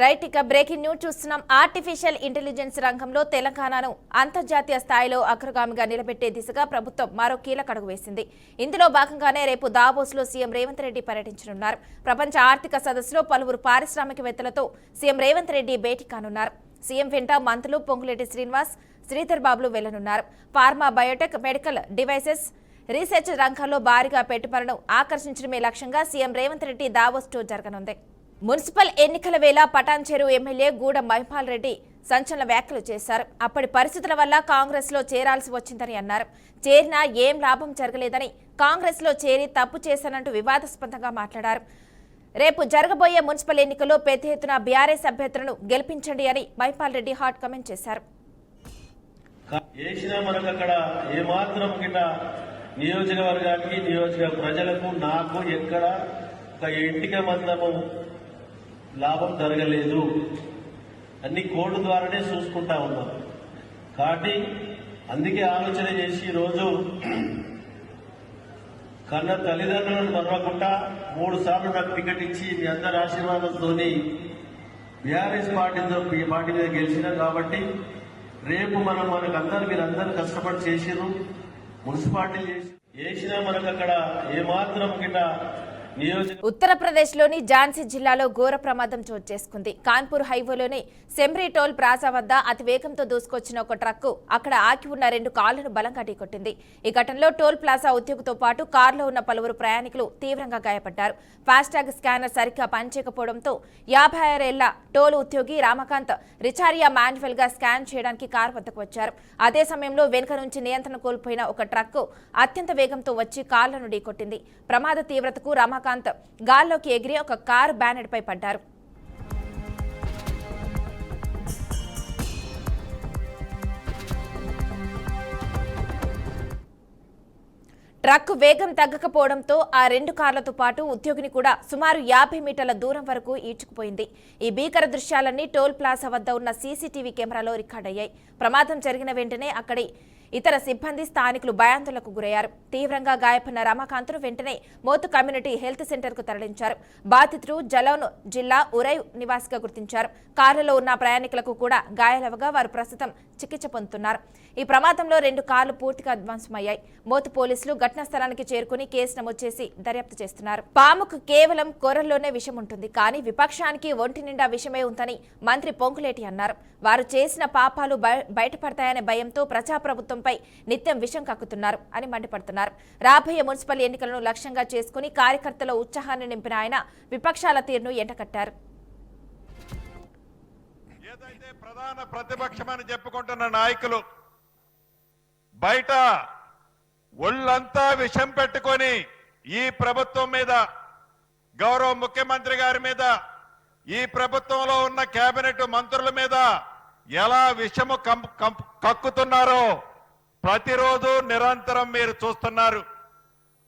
Right ఇక breaking news చూస్తున్నాం. Artificial intelligence రంగంలో తెలంగాణను అంతర్జాతీయ స్థాయిలో అగ్రగామిగా నిలబెట్టే దిశగా ప్రభుత్వం మరో కీలక అడుగు వేసింది. ఇందులో భాగంగానే రేపు దావోస్లో సీఎం రేవంత్ రెడ్డి పర్యటించనున్నారు. ప్రపంచ ఆర్థిక సదస్సులో పలువురు పారిశ్రామికవేత్తలతో సీఎం రేవంత్ రెడ్డి భేటీ కానున్నారు. సీఎం వెంట మంత్రులు పొంగులేటి శ్రీనివాస్, శ్రీధర్ బాబులు వెళ్లనున్నారు. Pharma, biotech, medical devices, research రంగాల్లో భారీగా పెట్టుబడులను ఆకర్షించడమే లక్ష్యంగా CM Revanth Reddy Davos tour జరగనుంది. మున్సిపల్ ఎన్నికల వేళ పటాన్చెరు ఎమ్మెల్యే గూడ మహిపాల్ రెడ్డి సంచలన వ్యాఖ్యలు చేశారు. అప్పటి పరిస్థితుల వల్ల కాంగ్రెస్ లో చేరాల్సి వచ్చిందని అన్నారు. చేరినా ఏం లాభం జరగలేదని, కాంగ్రెస్ లో చేరి తప్పు చేశానంటూ వివాదాస్పదంగా మాట్లాడారు. రేపు జరగబోయే మున్సిపల్ ఎన్నికల్లో పెద్ద ఎత్తున బీఆర్ఎస్ అభ్యర్థులను గెలిపించండి అని మహిపాల్ రెడ్డి హాట్ కామెంట్ చేశారు. నియోజకవర్గానికి, నియోజక ప్రజలకు, నాకు ఎక్కడ ఒక ఇంటికి మందము లాభం జరగలేదు. అన్ని కోర్టు ద్వారానే చూసుకుంటా ఉన్నాం. కాబట్టి అందుకే ఆలోచన చేసి ఈరోజు కన్న తల్లిదండ్రులను మరవకుండా 3 సార్లు నాకు టికెట్ ఇచ్చి మీ అందరి ఆశీర్వాదంతో బీఆర్ఎస్ పార్టీ మీద గెలిచినా. కాబట్టి రేపు మనకందరూ మీరందరూ కష్టపడి చేసిరు, మున్సిపాలిటీ చేసినా మనకు అక్కడ ఏమాత్రం గిట్ట. ఉత్తరప్రదేశ్ లోని ఝాన్సీ జిల్లాలో ఘోర ప్రమాదం చోటు చేసుకుంది. కాన్పూర్ హైవేలోని సెమ్రీ టోల్ ప్లాజా వద్ద అతి వేగంతో దూసుకొచ్చిన ఒక ట్రక్కు అక్కడ ఆకి ఉన్న 2 కార్లను బలంగా ఢీకొట్టింది. ఈ ఘటనలో టోల్ ప్లాజా ఉద్యోగితో పాటు కారులో ఉన్న పలువురు ప్రయాణికులు తీవ్రంగా గాయపడ్డారు. ఫాస్టాగ్ స్కానర్ సరిగ్గా పనిచేయకపోవడంతో 56 ఏళ్ల టోల్ ఉద్యోగి రామకాంత్ రిచారియా మాన్యువల్ గా స్కాన్ చేయడానికి కారు వద్దకు వచ్చారు. అదే సమయంలో వెనుక నుంచి నియంత్రణ కోల్పోయిన ఒక ట్రక్కు అత్యంత వేగంతో వచ్చి కార్లను ఢీకొట్టింది. ప్రమాద తీవ్రతకు రామకాంత్ గాల్లోకి ఎగిరి ఒక కారు బ్యానెట్ పై పడ్డారు. ట్రక్ వేగం తగ్గకపోవడంతో ఆ 2 కార్లతో పాటు ఉద్యోగిని కూడా సుమారు 50 మీటర్ల దూరం వరకు ఈడ్చుకుపోయింది. ఈ భీకర దృశ్యాలన్నీ టోల్ ప్లాజా వద్ద ఉన్న సీసీటీవీ కెమెరాలో రికార్డయ్యాయి. ప్రమాదం జరిగిన వెంటనే అక్కడి ఇతర సిబ్బంది, స్థానికులు భయాందోళనకు గురయ్యారు. తీవ్రంగా గాయపడిన రమాకాంత్ను వెంటనే మోతు కమ్యూనిటీ హెల్త్ సెంటర్ కు తరలించారు. బాధితులు జలౌన్ జిల్లా ఉరై నివాసిగా గుర్తించారు. కారులో ఉన్న ప్రయాణికులకు కూడా గాయాలవగా వారు ప్రస్తుతం చికిత్స పొందుతున్నారు. ఈ ప్రమాదంలో 2 కార్లు పూర్తిగా ధ్వంసమయ్యాయి. మోతు పోలీసులు ఘటనా స్థలానికి చేరుకుని కేసు నమోదు చేసి దర్యాప్తు చేస్తున్నారు. పాముకు కేవలం కూరల్లోనే విషం ఉంటుంది, కానీ విపక్షానికి ఒంటి నిండా విషమే ఉందని మంత్రి పొంగులేటి అన్నారు. వారు చేసిన పాపాలు బయటపడతాయనే భయంతో ప్రజాప్రభుత్వంపై నిత్యం విషం కక్కుతున్నారు అని మండిపడుతున్నారు. రాబోయే మున్సిపల్ ఎన్నికలను లక్ష్యంగా చేసుకుని కార్యకర్తల ఉత్సాహాన్ని నింపిన ఆయన విపక్షాల తీరును ఎండకట్టారు. ఏదైతే ప్రధాన ప్రతిపక్షమని చెప్పుకుంటున్న నాయకులు బయట ఒళ్ళంతా విషం పెట్టుకొని ఈ ప్రభుత్వం మీద, గౌరవ ముఖ్యమంత్రి గారి మీద, ఈ ప్రభుత్వంలో ఉన్న కేబినెట్ మంత్రుల మీద ఎలా విషము కక్కుతున్నారో ప్రతిరోజు నిరంతరం మీరు చూస్తున్నారు.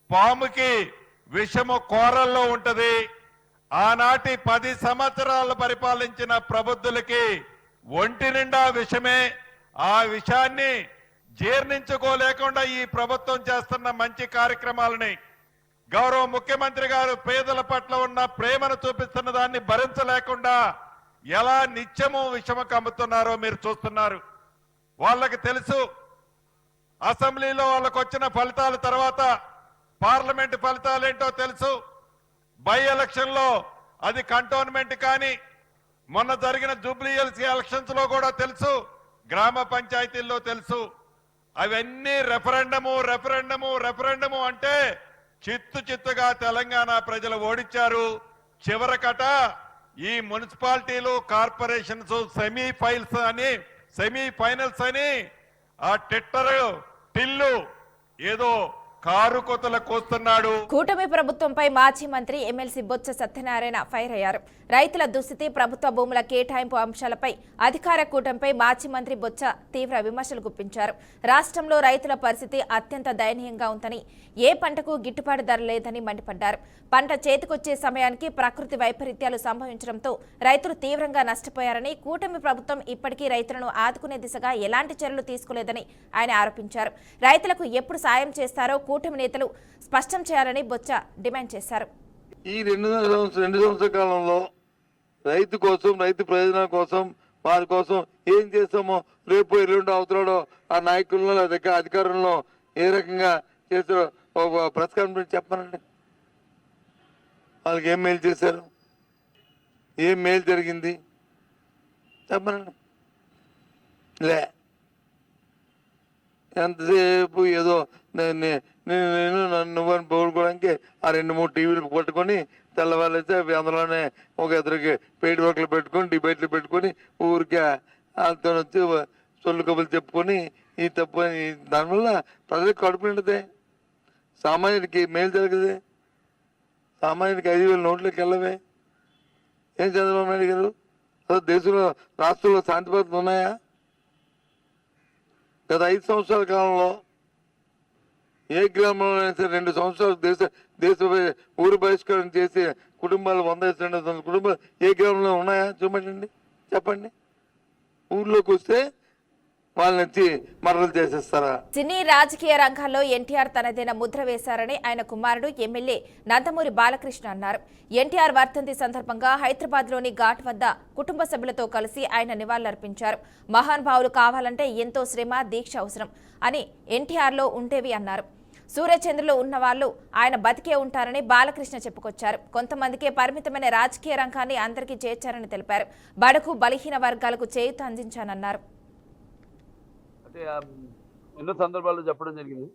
పాముకి విషము కోరల్లో ఉంటది. ఆనాటి 10 సంవత్సరాలు పరిపాలించిన ప్రబుద్ధులకి ఒంటి నిండా విషమే. ఆ విషయాన్ని జీర్ణించుకోలేకుండా ఈ ప్రభుత్వం చేస్తున్న మంచి కార్యక్రమాలని, గౌరవ ముఖ్యమంత్రి గారు పేదల పట్ల ఉన్న ప్రేమను చూపిస్తున్న దాన్ని భరించలేకుండా ఎలా నిత్యము విషము కమ్ముతున్నారో మీరు చూస్తున్నారు. వాళ్ళకి తెలుసు అసెంబ్లీలో వాళ్ళకు వచ్చిన ఫలితాల తర్వాత పార్లమెంట్ ఫలితాలు ఏంటో తెలుసు. బై ఎలక్షన్ లో అది కంటోన్మెంట్ కానీ, మొన్న జరిగిన జూబ్లీహిల్స్ ఎలక్షన్స్ లో కూడా తెలుసు, గ్రామ పంచాయతీల్లో తెలుసు. అవన్నీ రెఫరెండము అంటే చిత్తుగా తెలంగాణ ప్రజలు ఓడించారు. చివరకట ఈ మున్సిపాలిటీలు, కార్పొరేషన్స్ సెమీ ఫైనల్స్ అని ఆ టిల్లు ఏదో కారు కొతల కోస్తున్నాడు. కూటమి ప్రభుత్వంపై మాజీ మంత్రి ఎమ్మెల్సీ బొత్స సత్యనారాయణ ఫైర్ అయ్యారు. రైతుల దుస్థితి, ప్రభుత్వ భూముల కేటాయింపు అంశాలపై అధికార కూటమిపై మాజీ మంత్రి బొత్స తీవ్ర విమర్శలు గుప్పించారు. రాష్ట్రంలో రైతుల పరిస్థితి అత్యంత దయనీయంగా ఉందని, ఏ పంటకు గిట్టుబాటు ధర లేదని మండిపడ్డారు. పంట చేతికొచ్చే సమయానికి ప్రకృతి వైపరీత్యాలు సంభవించడంతో రైతులు తీవ్రంగా నష్టపోయారని, కూటమి ప్రభుత్వం ఇప్పటికీ రైతులను ఆదుకునే దిశగా ఎలాంటి చర్యలు తీసుకోలేదని ఆయన ఆరోపించారు. రైతులకు ఎప్పుడు సాయం చేస్తారో కూటమి నేతలు స్పష్టం చేయాలని బొత్స డిమాండ్ చేశారు. ఈ 2 సంవత్సరాల కాలంలో రైతు కోసం, రైతు ప్రయోజనాల కోసం, వారి కోసం ఏం చేస్తామో రేపు ఎల్లుండి అవతలలో ఆ నాయకుల్లో లేదా అధికారంలో ఏ రకంగా చేస్తారో ఒక ప్రెస్ కాన్ఫరెన్స్ చెప్పానండి. వాళ్ళకి ఏం మేలు చేశారు, ఏం మేలు జరిగింది చెప్పనండి. లే ఎంతసేపు ఏదో నేను నువ్వని పోగొట్టుకోవడానికి ఆ 2-3 టీవీలు పట్టుకొని తెల్లవాళ్ళైతే అందులోనే ఒక ఇద్దరికి పెయిడ్ వర్క్లు పెట్టుకొని డిబేట్లు పెట్టుకొని ఊరికే వాళ్ళతో వచ్చి సొల్లు కబులు చెప్పుకొని ఈ తప్పు దానివల్ల ప్రజలకు కడుపు నిండితే సామాన్యుడికి మేలు జరగదే. సామాన్యుడికి 5,000 నోట్లకి వెళ్ళవే. ఏం చంద్రబాబు నాయుడు గారు అసలు దేశంలో రాష్ట్రంలో శాంతి భద్రతలు ఉన్నాయా? గత 5 సంవత్సరాల కాలంలో ఏ గ్రామంలో 2 సంవత్సరాలు దేశ ఊరు బహిష్కరణ చేసి కుటుంబాలు 100-200 కుటుంబాలు ఏ గ్రామంలో ఉన్నాయా చూపెట్టండి, చెప్పండి. ఊర్లోకి వస్తే వాళ్ళ నుంచి మరలు చేసేస్తారా? సినీ రాజకీయ రంగాల్లో ఎన్టీఆర్ తనదైన ముద్ర వేశారని ఆయన కుమారుడు ఎమ్మెల్యే నందమూరి బాలకృష్ణ అన్నారు. ఎన్టీఆర్ వర్ధంతి సందర్భంగా హైదరాబాద్లోని ఘాట్ వద్ద కుటుంబ సభ్యులతో కలిసి ఆయన నివాళులర్పించారు. మహానుభావులు కావాలంటే ఎంతో శ్రమ, దీక్ష అవసరం అని ఎన్టీఆర్లో ఉండేవి అన్నారు. సూర్యచంద్రులు ఉన్న వాళ్ళు ఆయన బతికే ఉంటారని బాలకృష్ణ చెప్పుకొచ్చారు. కొంతమందికే పరిమితమైన రాజకీయ రంగాన్ని అందరికీ చేర్చారని తెలిపారు. బడుగు బలహీన వర్గాలకు చేయూత అందించానన్నారు. అంటే ఎన్నో సందర్భాల్లో చెప్పడం జరిగింది.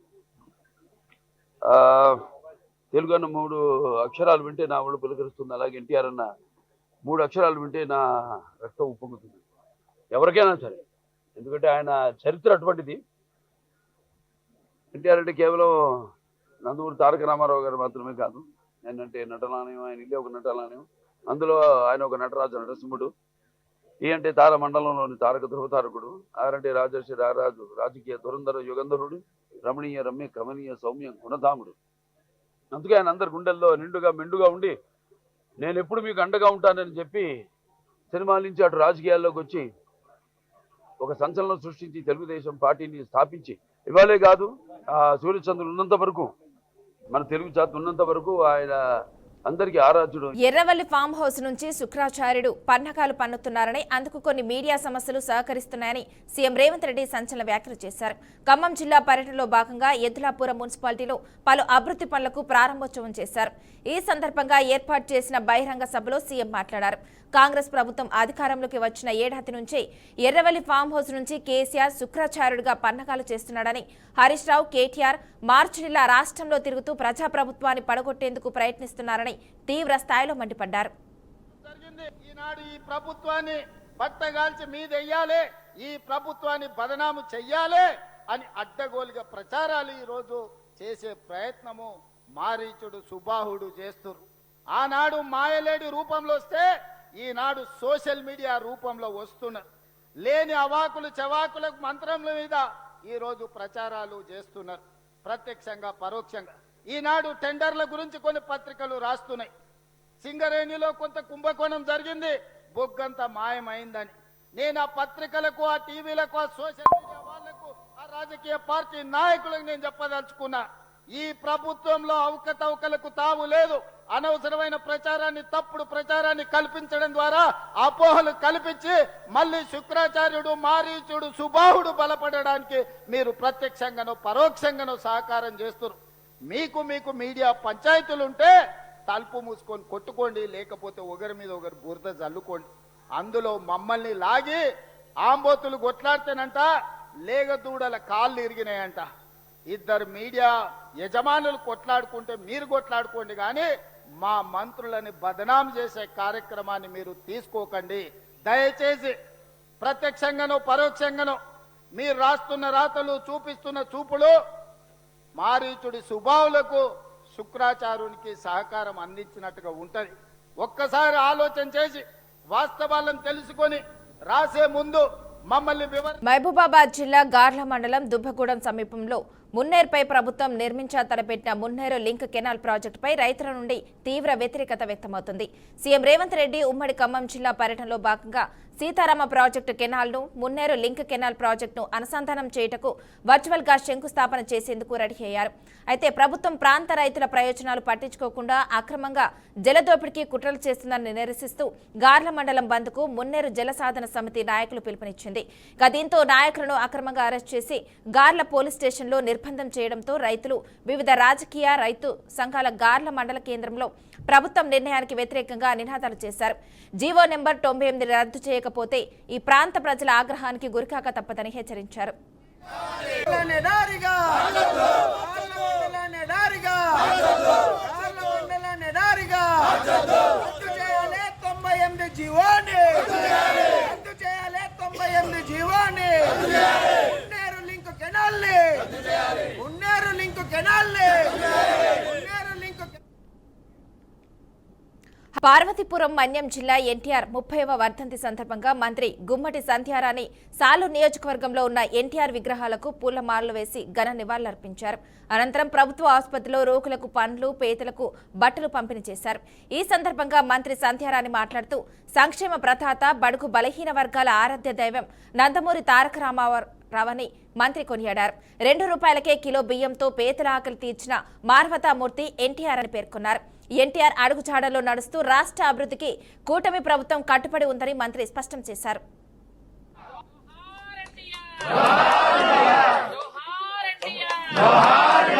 తెలుగు అన్న 3 అక్షరాలు వింటే నా ఒళ్ళు పులకరిస్తుంది, అలాగే ఎన్టీఆర్ అన్న 3 అక్షరాలు వింటే నా రక్తం ఉప్పొంగుతుంది. ఎవరికైనా సరే, ఎందుకంటే ఆయన చరిత్ర అటువంటిది. ఎన్టీఆర్ అంటే కేవలం నందమూరి తారక రామారావు గారు మాత్రమే కాదు. ఏంటంటే నటనాలయం, ఆయన ఇల్లే ఒక నటనాలయం, అందులో ఆయన ఒక నటరాజు, నరసింహుడు. ఈ అంటే తార మండలంలోని తారక ధ్రువతారకుడు. ఆరంటే రాజర్షి రారాజు, రాజకీయ దురంధర యుగంధరుడు, రమణీయ రమ్య కమనీయ సౌమ్య గుణధాముడు. అందుకే ఆయన అందరి గుండెల్లో నిండుగా మెండుగా ఉండి నేను ఎప్పుడు మీకు అండగా ఉంటానని చెప్పి సినిమాల నుంచి అటు రాజకీయాల్లోకి వచ్చి ఒక సంచలనం సృష్టించి తెలుగుదేశం పార్టీని స్థాపించి ఇవాళే కాదు, సూర్యచంద్రులు ఉన్నంత వరకు, మన తెలుగు జాతి ఉన్నంత వరకు ఆయన అందరికీ ఆరాధ్యుడు. ఎర్రవల్లి ఫామ్ హౌస్ నుంచి శుక్రాచార్యుడు పన్నకాలు పన్నుతున్నారని, అందుకు కొన్ని మీడియా సమస్యలు సహకరిస్తున్నాయని సీఎం రేవంత్ రెడ్డి సంచలన వ్యాఖ్యలు చేశారు. ఖమ్మం జిల్లా పర్యటనలో భాగంగా ఎద్దులాపురం మున్సిపాలిటీలో పలు అభివృద్ధి పనులకు ప్రారంభోత్సవం చేశారు. ఈ సందర్భంగా ఏర్పాటు చేసిన బహిరంగ సభలో సీఎం మాట్లాడారు. కాంగ్రెస్ ప్రభుత్వం అధికారంలోకి వచ్చిన ఏడాది నుంచే ఎర్రవల్లి ఫామ్ హౌస్ నుంచి కేసీఆర్ శుక్రాచార్యుడిగా పన్నకాలు చేస్తున్నాడని, హరీష్ రావు, కేటీఆర్ మార్చి నెల రాష్ట్రంలో తిరుగుతూ ప్రజాప్రభుత్వాన్ని పడగొట్టేందుకు ప్రయత్నిస్తున్నారని తీవ్ర స్థాయిలో మండిపడ్డారు. ఈనాడు ఈ ప్రభుత్వాన్ని బట్టగాల్చి మీదెయ్యాలి, ఈ ప్రభుత్వాన్ని బదనాము చెయ్యాలి అని అడ్డగోలుగా ప్రచారాలు ఈరోజు చేసే ప్రయత్నము మారీచుడు సుబాహుడు చేస్తున్నారు. ఆనాడు మాయలేడి రూపంలో వస్తే ఈనాడు సోషల్ మీడియా రూపంలో వస్తున్నారు. లేని అవాకులు చవాకులకు మంత్రముల మీద ఈరోజు ప్రచారాలు చేస్తున్నారు, ప్రత్యక్షంగా పరోక్షంగా. ఈనాడు టెండర్ల గురించి కొన్ని పత్రికలు రాస్తున్నాయి. సింగరేణిలో కొంత కుంభకోణం జరిగింది, బొగ్గంతా మాయమైందని. నేను ఆ పత్రికలకు, ఆ టీవీలకు, ఆ సోషల్ మీడియా వాళ్లకు, ఆ రాజకీయ పార్టీ నాయకులకు నేను చెప్పదలుచుకున్నా, ఈ ప్రభుత్వంలో అవకతవకలకు తావు లేదు. అనవసరమైన ప్రచారాన్ని, తప్పుడు ప్రచారాన్ని కల్పించడం ద్వారా అపోహలు కల్పించి మళ్ళీ శుక్రాచార్యుడు, మారీచుడు, సుబాహుడు బలపడడానికి మీరు ప్రత్యక్షంగానో పరోక్షంగానో సహకారం చేస్తున్నారు. మీకు మీడియా పంచాయతీలుంటే తలుపు మూసుకొని కొట్టుకోండి, లేకపోతే ఒకరి మీద ఒకరు బురద జల్లుకోండి. అందులో మమ్మల్ని లాగి ఆంబోతులు కొట్లాడితేనంట లేగదూడల కాళ్ళు ఇరిగినాయంట. ఇద్దరు మీడియా యజమానులు కొట్లాడుకుంటే మీరు కొట్లాడుకోండి, కానీ మా మంత్రులని బదనాం చేసే కార్యక్రమాన్ని మీరు తీసుకోకండి. దయచేసి ప్రత్యక్షంగానో పరోక్షంగానో మీరు రాస్తున్న రాతలు, చూపిస్తున్న చూపులు మారీచుడి సుబావులకు, శుక్రాచార్యునికి సహకారం అందించినట్టుగా ఉంటది. ఒక్కసారి ఆలోచన చేసి వాస్తవాలను తెలుసుకొని రాసే ముందు మహబూబాబాద్ జిల్లా గార్ల మండలం దుబ్బగూడెం సమీపంలో మున్నేరుపై ప్రభుత్వం తలపెట్టిన మున్నేరు లింక్ కెనాల్ ప్రాజెక్టుపై రైతుల నుండి తీవ్ర వ్యతిరేకత వ్యక్తమవుతుంది. సీఎం రేవంత్ రెడ్డి ఉమ్మడి ఖమ్మం జిల్లా పర్యటనలో భాగంగా సీతారామ ప్రాజెక్టు కెనాల్ను మున్నేరు లింక్ కెనాల్ ప్రాజెక్టును అనుసంధానం చేయుటకు వర్చువల్ గా శంకుస్థాపన చేసేందుకు రెడీ అయ్యారు. అయితే ప్రభుత్వం ప్రాంత రైతుల ప్రయోజనాలు పట్టించుకోకుండా అక్రమంగా జలదోపిడికి కుట్రలు చేస్తుందని నిరసిస్తూ గార్ల మండలం బంద్కు మున్నేరు జలసాధన సమితి నాయకులు పిలుపునిచ్చింది. దీంతో నాయకులను అక్రమంగా అరెస్ట్ చేసి గార్ల పోలీస్ స్టేషన్లో నిర్బంధం చేయడంతో రైతులు వివిధ రాజకీయ రైతు సంఘాల గార్ల మండల కేంద్రంలో ప్రభుత్వం నిర్ణయానికి వ్యతిరేకంగా నినాదాలు చేశారు. జీవో నెంబర్ 98 రద్దు చేయకపోతే ఈ ప్రాంత ప్రజల ఆగ్రహానికి గురికాక తప్పదని హెచ్చరించారు. పార్వతీపురం మన్యం జిల్లా ఎన్టీఆర్ 30వ వర్ధంతి సందర్భంగా మంత్రి గుమ్మటి సంధ్యారాణి సాలూరు నియోజకవర్గంలో ఉన్న ఎన్టీఆర్ విగ్రహాలకు పూలమాలలు వేసి ఘన నివాళులర్పించారు. అనంతరం ప్రభుత్వ ఆసుపత్రిలో రోగులకు పండ్లు, పేదలకు బట్టలు పంపిణీ చేశారు. ఈ సందర్భంగా మంత్రి సంధ్యారాణి మాట్లాడుతూ సంక్షేమ ప్రదాత, బడుగు బలహీన వర్గాల ఆరాధ్య దైవం నందమూరి తారక రామారావుని మంత్రి కొనియాడారు. ₹2 కిలో బియ్యంతో పేదల ఆకలి తీర్చిన మానవతామూర్తి ఎన్టీఆర్ అని పేర్కొన్నారు. ఎన్టీఆర్ అడుగుజాడలో నడుస్తూ రాష్ట్ర అభివృద్ధికి కూటమి ప్రభుత్వం కట్టుబడి ఉందని మంత్రి స్పష్టం చేశారు. జోహార్ ఎన్టీఆర్